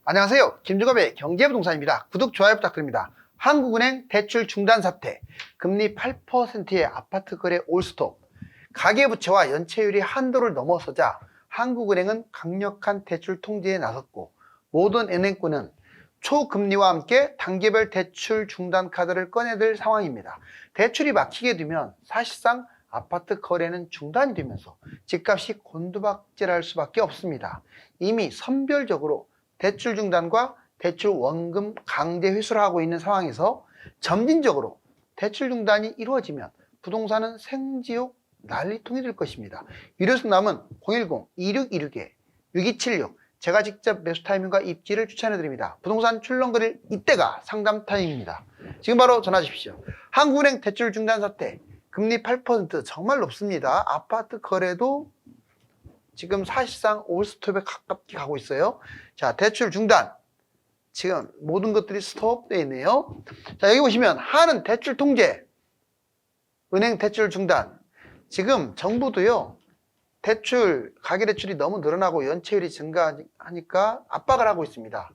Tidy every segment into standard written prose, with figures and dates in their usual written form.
안녕하세요. 김주갑의 경제부동산입니다. 구독, 좋아요 부탁드립니다. 한국은행 대출 중단 사태, 금리 8%의 아파트 거래 올스톱, 가계부채와 연체율이 한도를 넘어서자 한국은행은 강력한 대출 통제에 나섰고, 모든 은행권은 초금리와 함께 단계별 대출 중단 카드를 꺼내들 상황입니다. 대출이 막히게 되면 사실상 아파트 거래는 중단이 되면서 집값이 곤두박질할 수밖에 없습니다. 이미 선별적으로 대출 중단과 대출 원금 강제 회수를 하고 있는 상황에서 점진적으로 대출 중단이 이루어지면 부동산은 생지옥 난리통이 될 것입니다. 유료승남은 010-2616-6276 제가 직접 매수 타이밍과 입지를 추천해 드립니다. 부동산 출렁거릴 이때가 상담 타이밍입니다. 지금 바로 전화 주십시오. 한국은행 대출 중단 사태, 금리 8% 정말 높습니다. 아파트 거래도 지금 사실상 올스톱에 가깝게 가고 있어요. 자, 대출 중단. 지금 모든 것들이 스톱되어 있네요. 자, 여기 보시면 하는 대출 통제, 은행 대출 중단. 지금 정부도요, 가계대출이 너무 늘어나고 연체율이 증가하니까 압박을 하고 있습니다.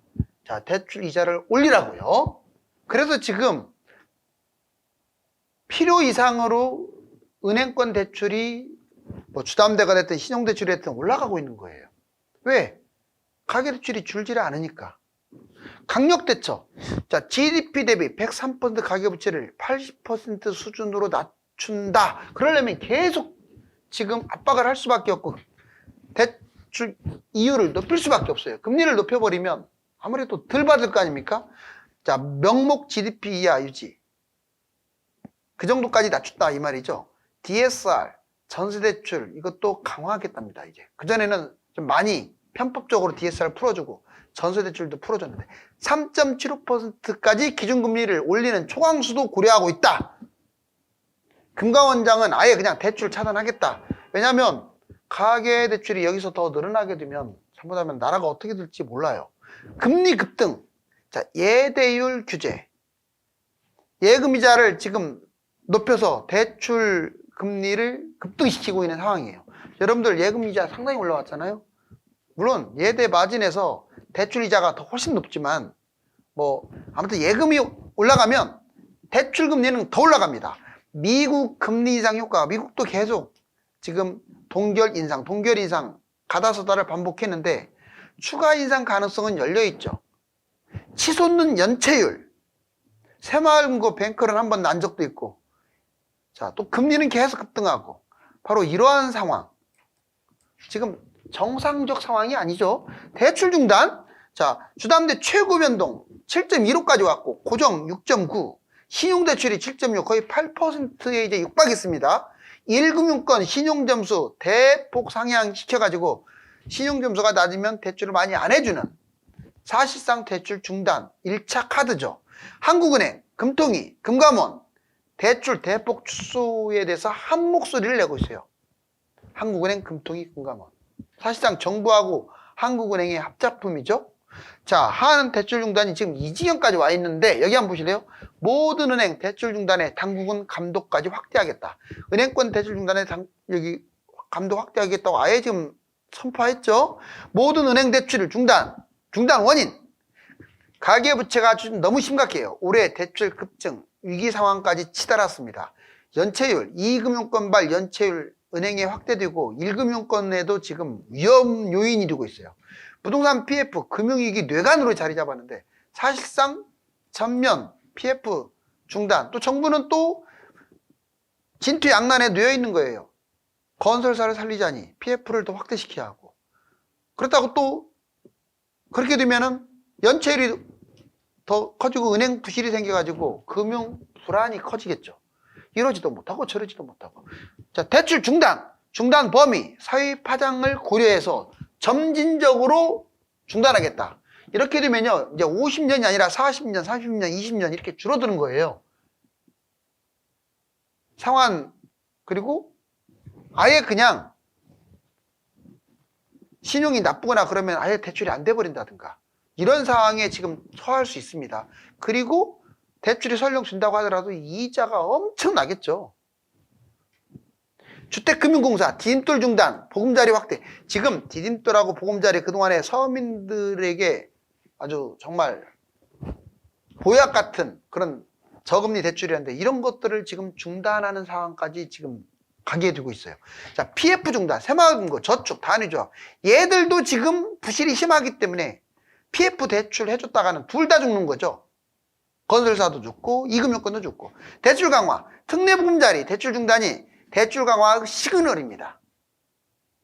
자, 대출 이자를 올리라고요. 그래서 지금 필요 이상으로 은행권 대출이 주담대가 됐든 신용대출이 됐든 올라가고 있는 거예요. 왜? 가계대출이 줄지를 않으니까. 강력대처. 자, GDP 대비 103% 가계부채를 80% 수준으로 낮춘다. 그러려면 계속 지금 압박을 할 수밖에 없고 대출 이율을 높일 수밖에 없어요. 금리를 높여버리면 아무래도 덜 받을 거 아닙니까? 자, 명목 GDP 이하 유지. 그 정도까지 낮춘다 이 말이죠. DSR, 전세대출 이것도 강화하겠답니다. 이제 그전에는 좀 많이 편법적으로 DSR 풀어주고 전세대출도 풀어줬는데 3.75%까지 기준금리를 올리는 초강수도 고려하고 있다. 금감원장은 아예 그냥 대출 차단하겠다. 왜냐하면 가계대출이 여기서 더 늘어나게 되면 잘못하면 나라가 어떻게 될지 몰라요. 금리 급등, 자, 예대율 규제, 예금이자를 지금 높여서 대출 금리를 급등시키고 있는 상황이에요. 여러분들 예금이자 상당히 올라왔잖아요. 물론 예대 마진에서 대출 이자가 더 훨씬 높지만 아무튼 예금이 올라가면 대출 금리는 더 올라갑니다. 미국 금리 인상 효과, 미국도 계속 지금 동결 인상 가다서다를 반복했는데 추가 인상 가능성은 열려있죠. 치솟는 연체율, 새마을금고 뱅크런 한번 난 적도 있고, 자, 또 금리는 계속 급등하고, 바로 이러한 상황. 지금 정상적 상황이 아니죠. 대출 중단. 자, 주담대 최고 변동 7.15까지 왔고, 고정 6.9, 신용대출이 7.6, 거의 8%에 이제 육박했습니다. 1금융권 신용점수 대폭 상향시켜가지고, 신용점수가 낮으면 대출을 많이 안 해주는 사실상 대출 중단 1차 카드죠. 한국은행, 금통위, 금감원, 대출 대폭 축소에 대해서 한 목소리를 내고 있어요. 한국은행, 금통위, 금감원. 사실상 정부하고 한국은행의 합작품이죠. 자, 하는 대출 중단이 지금 이 지경까지 와 있는데 여기 한번 보실래요? 모든 은행 대출 중단에 당국은 감독까지 확대하겠다. 은행권 대출 중단에 여기 감독 확대하겠다고 아예 지금 선포했죠. 모든 은행 대출을 중단 원인. 가계부채가 너무 심각해요. 올해 대출 급증, 위기 상황까지 치달았습니다. 연체율, 2금융권발 연체율 은행에 확대되고 1금융권에도 지금 위험 요인이 되고 있어요. 부동산 PF, 금융위기 뇌관으로 자리 잡았는데 사실상 전면 PF 중단, 또 정부는 또 진퇴양난에 놓여 있는 거예요. 건설사를 살리자니 PF를 더 확대시켜야 하고, 그렇다고 또 그렇게 되면은 연체율이 더 커지고 은행 부실이 생겨가지고 금융 불안이 커지겠죠. 이러지도 못하고 저러지도 못하고. 자, 대출 중단 범위, 사회 파장을 고려해서 점진적으로 중단하겠다. 이렇게 되면요, 이제 50년이 아니라 40년, 30년, 20년 이렇게 줄어드는 거예요. 상환, 그리고 아예 그냥 신용이 나쁘거나 그러면 아예 대출이 안 돼버린다든가 이런 상황에 지금 처할 수 있습니다. 그리고 대출이 설령 준다고 하더라도 이자가 엄청 나겠죠. 주택금융공사 디딤돌 중단, 보금자리 확대. 지금 디딤돌하고 보금자리 그동안에 서민들에게 아주 정말 보약 같은 그런 저금리 대출이었는데 이런 것들을 지금 중단하는 상황까지 지금 가게 되고 있어요. 자, PF 중단, 새마을금고, 저축, 단위조합 얘들도 지금 부실이 심하기 때문에 PF 대출 해줬다가는 둘 다 죽는 거죠. 건설사도 죽고 이금융권도 죽고. 대출 강화, 특례보금자리 대출 중단이 대출 강화 시그널입니다.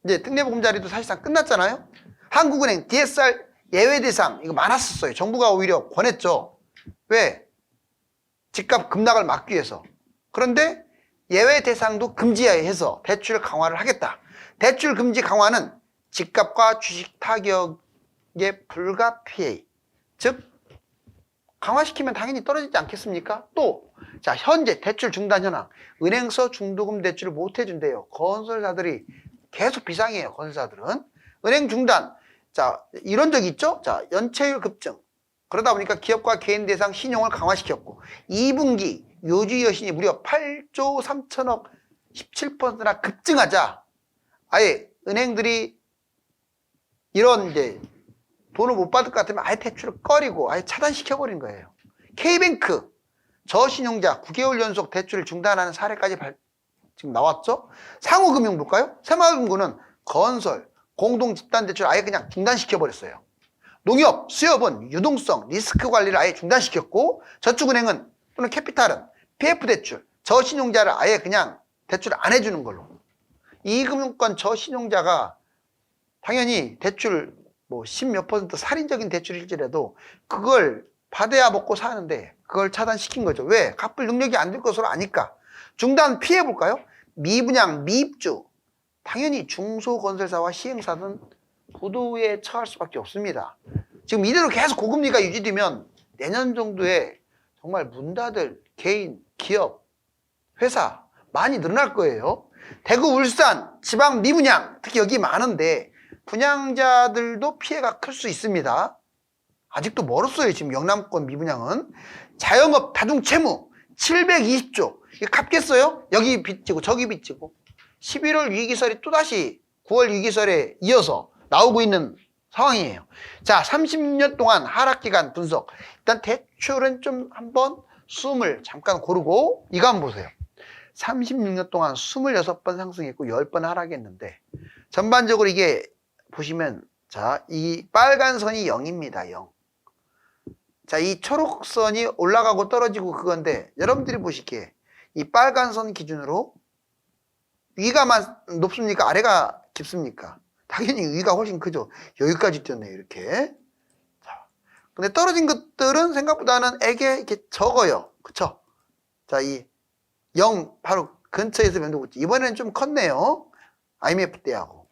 이제 특례보금자리도 사실상 끝났잖아요. 한국은행 DSR 예외 대상 이거 많았었어요. 정부가 오히려 권했죠. 왜? 집값 급락을 막기 위해서. 그런데 예외 대상도 금지해서 대출 강화를 하겠다. 대출 금지 강화는 집값과 주식 타격의 불가피해. 즉 강화시키면 당연히 떨어지지 않겠습니까? 또 자, 현재 대출 중단 현황. 은행서 중도금 대출을 못 해준대요. 건설사들이 계속 비상이에요. 건설사들은. 은행 중단. 자, 이런 적이 있죠? 자, 연체율 급증. 그러다 보니까 기업과 개인 대상 신용을 강화시켰고 2분기 요지 여신이 무려 8조 3천억 17%나 급증하자 아예 은행들이 이런 이제 돈을 못 받을 것 같으면 아예 대출을 꺼리고 아예 차단시켜버린 거예요. K뱅크 저신용자 9개월 연속 대출을 중단하는 사례까지 지금 나왔죠. 상호금융 볼까요? 새마을금고는 건설, 공동집단대출 아예 그냥 중단시켜버렸어요. 농협, 수협은 유동성, 리스크 관리를 아예 중단시켰고 저축은행은 또는 캐피탈은 PF대출, 저신용자를 아예 그냥 대출을 안 해주는 걸로. 이금융권 저신용자가 당연히 대출 뭐 10몇 % 살인적인 대출일지라도 그걸 받아야 먹고 사는데 그걸 차단시킨 거죠. 왜? 갚을 능력이 안 될 것으로 아니까. 중단 피해볼까요? 미분양, 미입주. 당연히 중소건설사와 시행사는 부도에 처할 수밖에 없습니다. 지금 이대로 계속 고금리가 유지되면 내년 정도에 정말 문 닫을 개인, 기업, 회사 많이 늘어날 거예요. 대구, 울산, 지방 미분양 특히 여기 많은데 분양자들도 피해가 클 수 있습니다. 아직도 멀었어요. 지금 영남권 미분양은. 자영업 다중채무 720조. 이거 갚겠어요? 여기 빚지고 저기 빚지고. 11월 위기설이 또다시 9월 위기설에 이어서 나오고 있는 상황이에요. 자, 30년 동안 하락기간 분석. 일단 대출은 좀 한번 숨을 잠깐 고르고 이거 한번 보세요. 36년 동안 26번 상승했고 10번 하락했는데 전반적으로 이게 보시면 자, 이 빨간 선이 0입니다. 0. 자, 이 초록선이 올라가고 떨어지고 그건데 여러분들이 보시기에 이 빨간 선 기준으로 위가 높습니까? 아래가 깊습니까? 당연히 위가 훨씬 크죠. 여기까지 뛰었네요. 이렇게. 자, 근데 떨어진 것들은 생각보다는 액에 이렇게 적어요. 그쵸? 자, 이 0 바로 근처에서 변동했지. 이번에는 좀 컸네요. IMF 때하고.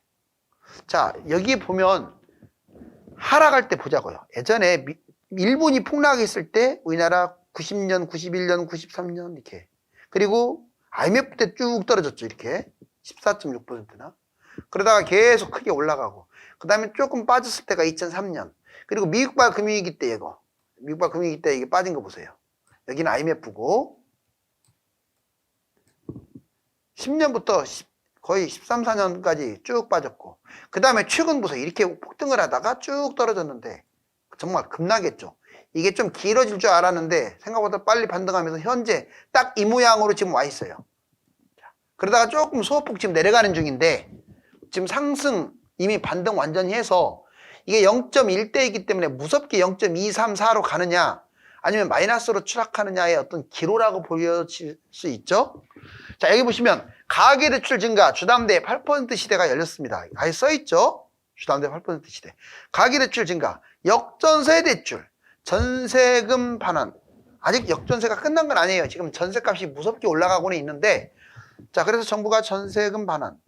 자, 여기 보면 하락할 때 보자고요. 예전에 일본이 폭락했을 때 우리나라 90년, 91년, 93년 이렇게. 그리고 IMF 때 쭉 떨어졌죠. 이렇게 14.6%나. 그러다가 계속 크게 올라가고 그 다음에 조금 빠졌을 때가 2003년. 그리고 미국발 금융위기 때 이거. 미국발 금융위기 때 이게 빠진 거 보세요. 여기는 IMF고 10년부터 거의 13, 14년까지 쭉 빠졌고 그 다음에 최근 보세요. 이렇게 폭등을 하다가 쭉 떨어졌는데 정말 급락했죠. 이게 좀 길어질 줄 알았는데 생각보다 빨리 반등하면서 현재 딱 이 모양으로 지금 와 있어요. 그러다가 조금 소폭 지금 내려가는 중인데 지금 상승 이미 반등 완전히 해서 이게 0.1대이기 때문에 무섭게 0.234로 가느냐 아니면 마이너스로 추락하느냐의 어떤 기로라고 보여질 수 있죠. 자, 여기 보시면 가계대출 증가 주담대 8% 시대가 열렸습니다. 아예 써있죠. 주담대 8% 시대. 가계대출 증가 역전세 대출 전세금 반환. 아직 역전세가 끝난 건 아니에요. 지금 전세값이 무섭게 올라가고는 있는데 자, 그래서 정부가 전세금 반환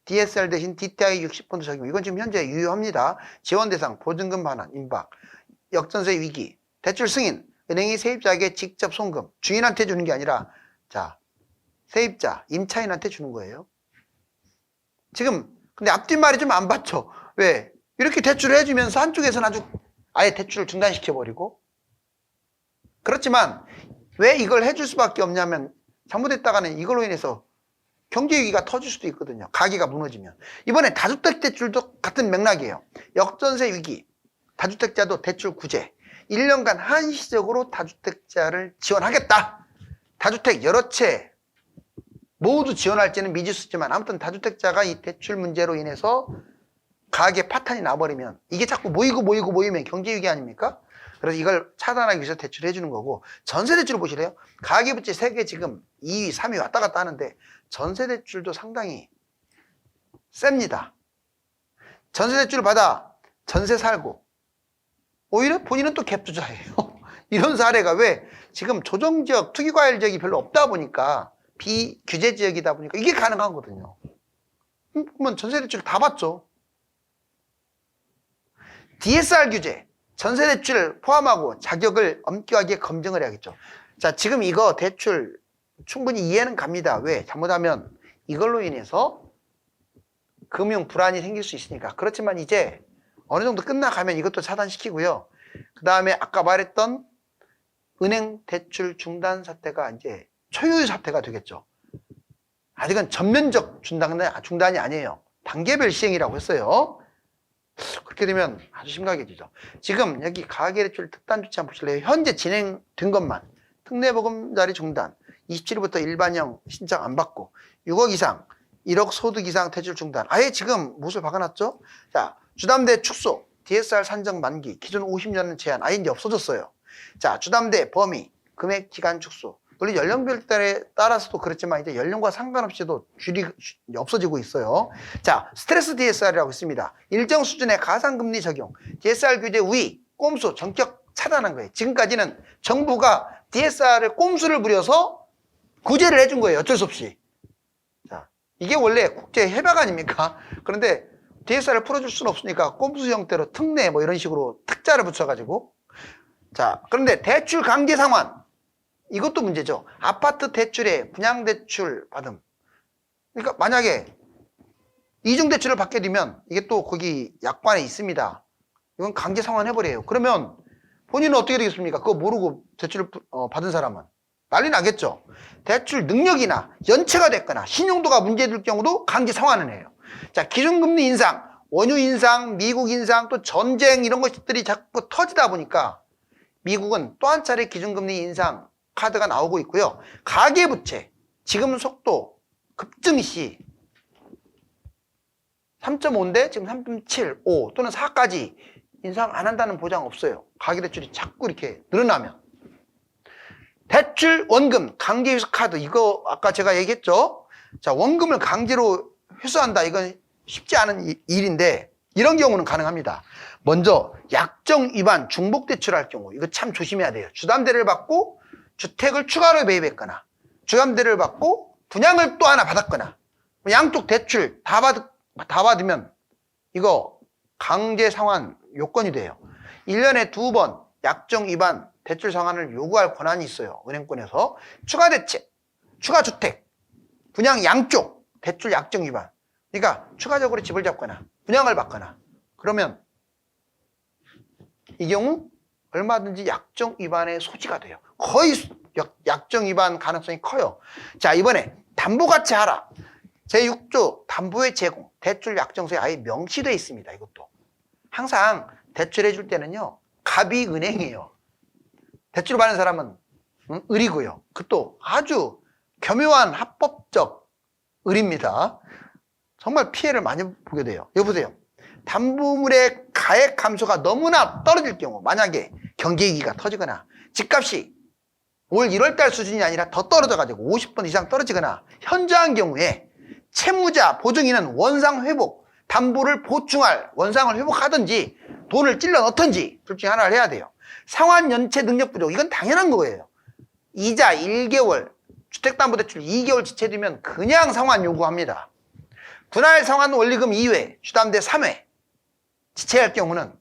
DSR 대신 DTI 60% 적용. 이건 지금 현재 유효합니다. 지원 대상 보증금 반환 임박 역전세 위기 대출 승인 은행이 세입자에게 직접 송금 주인한테 주는 게 아니라 자 세입자 임차인한테 주는 거예요. 지금 근데 앞뒷말이 좀 안 받죠. 왜? 이렇게 대출을 해주면서 한쪽에서는 아주 아예 대출을 중단시켜버리고 그렇지만 왜 이걸 해줄 수밖에 없냐면 잘못했다가는 이걸로 인해서 경제 위기가 터질 수도 있거든요. 가계가 무너지면. 이번에 다주택 대출도 같은 맥락이에요. 역전세 위기. 다주택자도 대출 구제. 1년간 한시적으로 다주택자를 지원하겠다. 다주택 여러 채 모두 지원할지는 미지수지만 아무튼 다주택자가 이 대출 문제로 인해서 가계 파탄이 나버리면 이게 자꾸 모이면 경제위기 아닙니까? 그래서 이걸 차단하기 위해서 대출해 주는 거고, 전세대출 보실래요? 가계부채 세계 지금 2위, 3위 왔다 갔다 하는데 전세대출도 상당히 셉니다. 전세대출을 받아 전세 살고 오히려 본인은 또 갭투자예요. 이런 사례가 왜 지금 조정지역, 투기과열 지역이 별로 없다 보니까 비규제 지역이다 보니까 이게 가능하거든요. 그러면 전세대출 다 받죠. DSR 규제, 전세대출을 포함하고 자격을 엄격하게 검증을 해야겠죠. 자, 지금 이거 대출 충분히 이해는 갑니다. 왜? 잘못하면 이걸로 인해서 금융 불안이 생길 수 있으니까. 그렇지만 이제 어느 정도 끝나가면 이것도 차단시키고요. 그 다음에 아까 말했던 은행 대출 중단 사태가 이제 초유의 사태가 되겠죠. 아직은 전면적 중단이 아니에요. 단계별 시행이라고 했어요. 그렇게 되면 아주 심각해지죠. 지금 여기 가계대출 특단조치 한번 보실래요? 현재 진행된 것만 특례보금자리 중단, 27일부터 일반형 신청 안 받고 6억 이상, 1억 소득 이상 대출 중단. 아예 지금 못을 박아놨죠? 자, 주담대 축소, DSR 산정 만기, 기존 50년은 제한, 아예 이제 없어졌어요. 자, 주담대 범위, 금액 기간 축소. 물론 연령별에 따라서도 그렇지만 이제 연령과 상관없이도 줄이 없어지고 있어요. 자, 스트레스 DSR이라고 있습니다. 일정 수준의 가상금리 적용, DSR 규제 우위, 꼼수, 전격 차단한 거예요. 지금까지는 정부가 DSR을 꼼수를 부려서 구제를 해준 거예요. 어쩔 수 없이. 자, 이게 원래 국제 협약 아닙니까? 그런데 DSR을 풀어줄 수는 없으니까 꼼수 형태로 특례 뭐 이런 식으로 특자를 붙여가지고. 자, 그런데 대출 강제 상환. 이것도 문제죠. 아파트 대출에 분양대출 받음. 그러니까 만약에 이중대출을 받게 되면 이게 또 거기 약관에 있습니다. 이건 강제 상환해버려요. 그러면 본인은 어떻게 되겠습니까? 그거 모르고 대출을 받은 사람은. 난리 나겠죠. 대출 능력이나 연체가 됐거나 신용도가 문제될 경우도 강제 상환을 해요. 자, 기준금리 인상, 원유 인상, 미국 인상, 또 전쟁 이런 것들이 자꾸 터지다 보니까 미국은 또 한 차례 기준금리 인상 카드가 나오고 있고요. 가계부채 지금 속도 급증 시 3.5인데 지금 3.75 또는 4까지 인상 안 한다는 보장 없어요. 가계대출이 자꾸 이렇게 늘어나면. 대출 원금 강제 회수 카드, 이거 아까 제가 얘기했죠. 자, 원금을 강제로 회수한다. 이건 쉽지 않은 일인데 이런 경우는 가능합니다. 먼저 약정 위반 중복 대출할 경우 이거 참 조심해야 돼요. 주담대를 받고 주택을 추가로 매입했거나 주담대를 받고 분양을 또 하나 받았거나 양쪽 대출 다 받으면 이거 강제 상환 요건이 돼요. 1년에 2번 약정 위반 대출 상환을 요구할 권한이 있어요. 은행권에서. 추가 대책, 추가 주택, 분양 양쪽 대출 약정 위반. 그러니까 추가적으로 집을 잡거나 분양을 받거나 그러면 이 경우 얼마든지 약정 위반의 소지가 돼요. 거의 약정 위반 가능성이 커요. 자, 이번에 담보가치 하락. 제6조 담보의 제공, 대출 약정서에 아예 명시되어 있습니다. 이것도. 항상 대출해 줄 때는요, 갑이 은행이에요. 대출 받는 사람은 을이고요. 그것도 아주 교묘한 합법적 을입니다. 정말 피해를 많이 보게 돼요. 여보세요. 담보물의 가액 감소가 너무나 떨어질 경우, 만약에 경기위기가 터지거나 집값이 올 1월달 수준이 아니라 더 떨어져가지고 50% 이상 떨어지거나 현저한 경우에 채무자 보증인은 원상 회복, 담보를 보충할 원상을 회복하든지 돈을 찔러 넣든지 둘 중에 하나를 해야 돼요. 상환 연체 능력 부족, 이건 당연한 거예요. 이자 1개월, 주택담보대출 2개월 지체되면 그냥 상환 요구합니다. 분할 상환 원리금 2회, 주담대 3회 지체할 경우는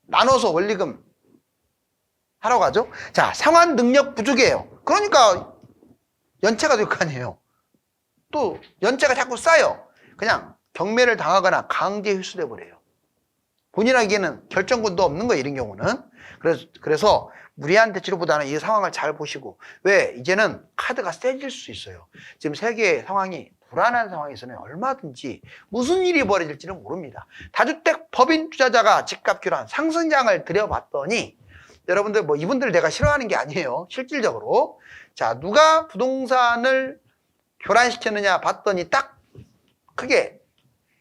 나눠서 원리금 하러 가죠. 자, 상환 능력 부족이에요. 그러니까 연체가 될 거 아니에요. 또 연체가 자꾸 쌓여. 그냥 경매를 당하거나 강제 회수돼 버려요. 본인에게는 결정권도 없는 거예요. 이런 경우는. 그래서 무리한 대출보다는 이 상황을 잘 보시고, 왜 이제는 카드가 세질 수 있어요. 지금 세계의 상황이 불안한 상황에서는 얼마든지 무슨 일이 벌어질지는 모릅니다. 다주택 법인 투자자가 집값 교란 상승장을 들여봤더니 여러분들 뭐 이분들 내가 싫어하는 게 아니에요. 실질적으로 자 누가 부동산을 교란시켰느냐 봤더니 딱 크게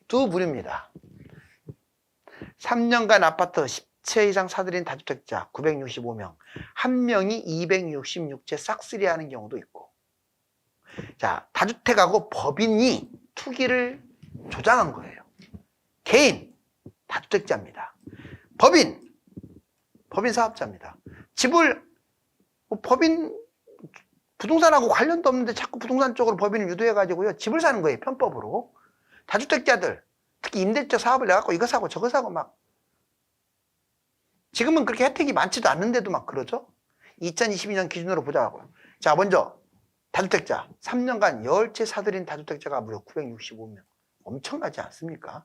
두 부류입니다. 3년간 아파트 10채 이상 사들인 다주택자 965명, 한 명이 266채 싹쓸이 하는 경우도 있고. 자, 다주택하고 법인이 투기를 조장한 거예요. 개인, 다주택자입니다. 법인 사업자입니다. 집을 법인 부동산하고 관련도 없는데 자꾸 부동산 쪽으로 법인을 유도해가지고요. 집을 사는 거예요. 편법으로. 다주택자들, 특히 임대차 사업을 내갖고 이거 사고 저거 사고 막. 지금은 그렇게 혜택이 많지도 않는데도 막 그러죠. 2022년 기준으로 보자고요. 자, 먼저 다주택자 3년간 10채 사들인 다주택자가 무려 965명. 엄청나지 않습니까?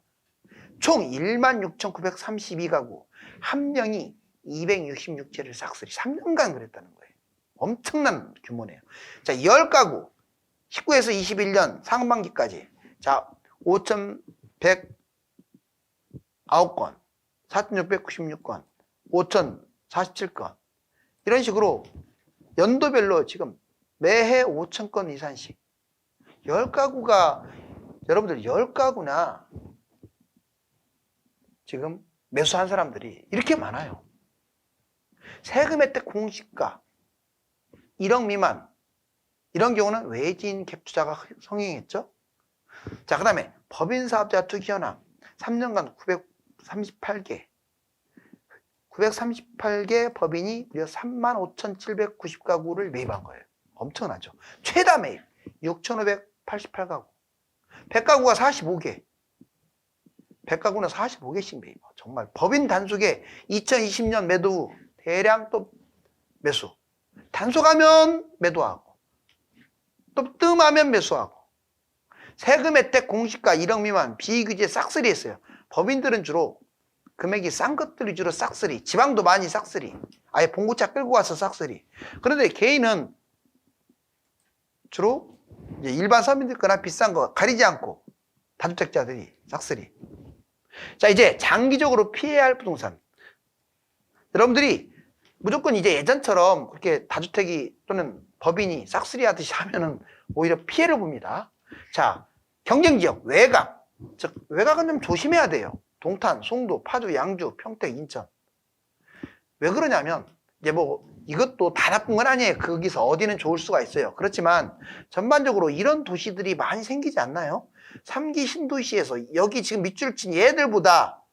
총 16,932가구, 한 명이 266채를 싹쓸이 3년간 그랬다는 거예요. 엄청난 규모네요. 자, 10가구 19에서 21년 상반기까지 자 5,109건, 4,696건, 5,047건 이런 식으로 연도별로 지금 매해 5,000건 이상씩 10가구가 여러분들 10가구나 지금 매수한 사람들이 이렇게 많아요. 세금 혜택 공시가 1억 미만 이런 경우는 외진 갭 투자가 성행했죠. 자, 그 다음에 법인 사업자 투기 현황 3년간 938개 법인이 무려 35,790가구를 매입한 거예요. 엄청나죠. 최다 매입 6,588가구 100가구가 45개 100가구는 45개씩 매입. 정말 법인 단속에 2020년 매도 후 대량 또 매수 단속하면 매도하고 또 뜸하면 매수하고 세금 혜택 공시가 1억 미만 비규제 싹쓸이 했어요. 법인들은 주로 금액이 싼 것들이 주로 싹쓸이 지방도 많이 싹쓸이 아예 봉고차 끌고 와서 싹쓸이. 그런데 개인은 주로 이제 일반 서민들 거나 비싼 거 가리지 않고 다주택자들이 싹쓸이. 자, 이제 장기적으로 피해야 할 부동산. 여러분들이 무조건 이제 예전처럼 그렇게 다주택이 또는 법인이 싹쓸이 하듯이 하면은 오히려 피해를 봅니다. 자, 경쟁지역, 외곽. 즉, 외곽은 좀 조심해야 돼요. 동탄, 송도, 파주, 양주, 평택, 인천. 왜 그러냐면, 이제 뭐, 이것도 다 나쁜 건 아니에요. 거기서 어디는 좋을 수가 있어요. 그렇지만, 전반적으로 이런 도시들이 많이 생기지 않나요? 3기 신도시에서 여기 지금 밑줄 친 얘들보다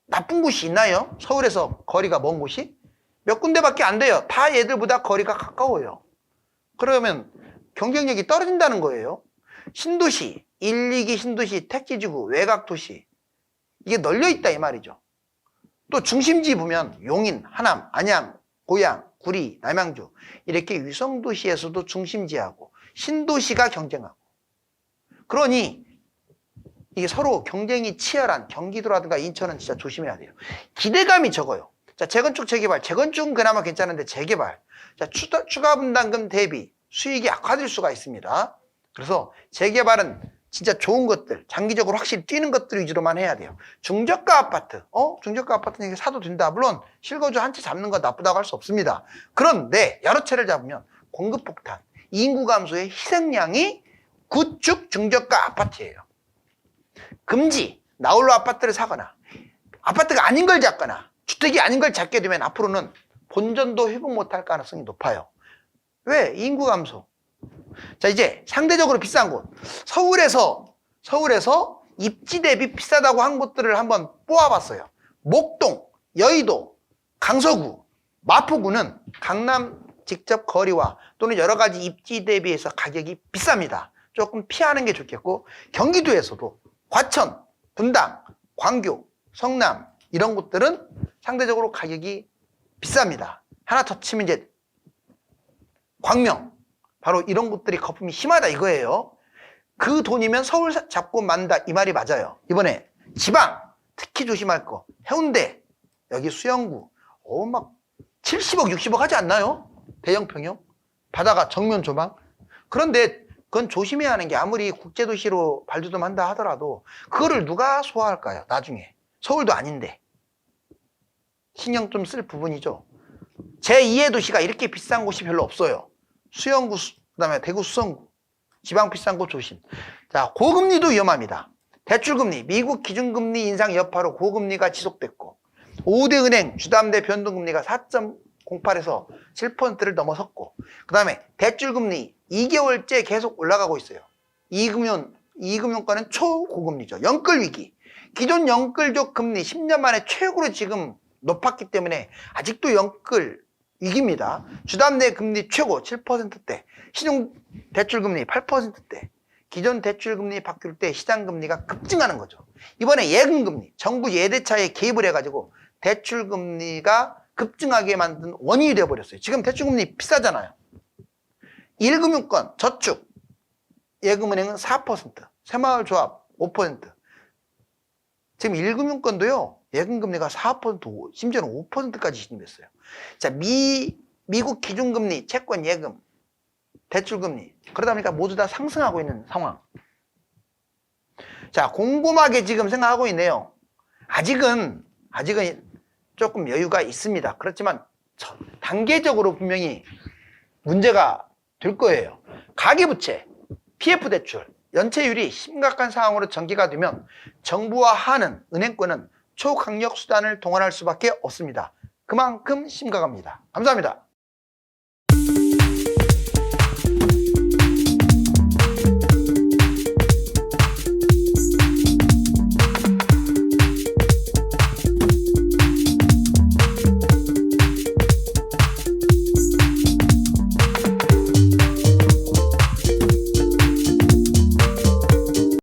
나쁜 곳이 있나요? 서울에서 거리가 먼 곳이? 몇 군데밖에 안 돼요. 다 얘들보다 거리가 가까워요. 그러면 경쟁력이 떨어진다는 거예요. 신도시, 1, 2기 신도시, 택지지구, 외곽도시 이게 널려있다 이 말이죠. 또 중심지 보면 용인, 하남, 안양, 고양, 구리, 남양주 이렇게 위성도시에서도 중심지하고 신도시가 경쟁하고 그러니 이게 서로 경쟁이 치열한 경기도라든가 인천은 진짜 조심해야 돼요. 기대감이 적어요. 자, 재건축, 재개발. 재건축은 그나마 괜찮은데 재개발. 자, 추가 분담금 대비 수익이 악화될 수가 있습니다. 그래서 재개발은 진짜 좋은 것들, 장기적으로 확실히 뛰는 것들 위주로만 해야 돼요. 중저가 아파트. 중저가 아파트는 이게 사도 된다. 물론 실거주 한 채 잡는 건 나쁘다고 할 수 없습니다. 그런데 여러 채를 잡으면 공급 폭탄, 인구 감소의 희생양이 구축 중저가 아파트예요. 금지, 나홀로 아파트를 사거나 아파트가 아닌 걸 잡거나 주택이 아닌 걸 잡게 되면 앞으로는 본전도 회복 못할 가능성이 높아요. 왜? 인구 감소. 자, 이제 상대적으로 비싼 곳. 서울에서 입지 대비 비싸다고 한 곳들을 한번 뽑아봤어요. 목동, 여의도, 강서구, 마포구는 강남 직접 거리와 또는 여러 가지 입지 대비해서 가격이 비쌉니다. 조금 피하는 게 좋겠고 경기도에서도 과천, 분당, 광교, 성남 이런 곳들은 상대적으로 가격이 비쌉니다. 하나 더 치면 이제 광명 바로 이런 곳들이 거품이 심하다 이거예요. 그 돈이면 서울 잡고 만다 이 말이 맞아요. 이번에 지방 특히 조심할 거 해운대 여기 수영구 막 70억 60억 하지 않나요? 대형 평형 바다가 정면 조망. 그런데 그건 조심해야 하는 게 아무리 국제도시로 발돋움한다 하더라도 그거를 누가 소화할까요? 나중에. 서울도 아닌데. 신경 좀 쓸 부분이죠. 제2의 도시가 이렇게 비싼 곳이 별로 없어요. 수영구, 그다음에 대구 수성구. 지방 비싼 곳 조심. 자, 고금리도 위험합니다. 대출금리, 미국 기준금리 인상 여파로 고금리가 지속됐고 5대 은행 주담대 변동금리가 4.08에서 7%를 넘어섰고 그 다음에 대출금리 2개월째 계속 올라가고 있어요. 이금융권은 초고금리죠. 영끌위기. 기존 영끌족 금리 10년 만에 최고로 지금 높았기 때문에 아직도 영끌 위기입니다. 주담대 금리 최고 7%대, 신용대출금리 8%대, 기존 대출금리 바뀔 때 시장금리가 급증하는 거죠. 이번에 예금금리, 정부 예대차에 개입을 해가지고 대출금리가 급증하게 만든 원인이 되어버렸어요. 지금 대출금리 비싸잖아요. 1금융권, 저축, 예금은행은 4%, 새마을조합 5%. 지금 1금융권도요, 예금금리가 4%, 심지어는 5%까지 진입했어요. 자, 미국 기준금리, 채권 예금, 대출금리. 그러다 보니까 모두 다 상승하고 있는 상황. 자, 곰곰하게 지금 생각하고 있네요. 아직은 조금 여유가 있습니다. 그렇지만 단계적으로 분명히 문제가 될 거예요. 가계부채, PF대출, 연체율이 심각한 상황으로 전개가 되면 정부와 하는 은행권은 초강력 수단을 동원할 수밖에 없습니다. 그만큼 심각합니다. 감사합니다.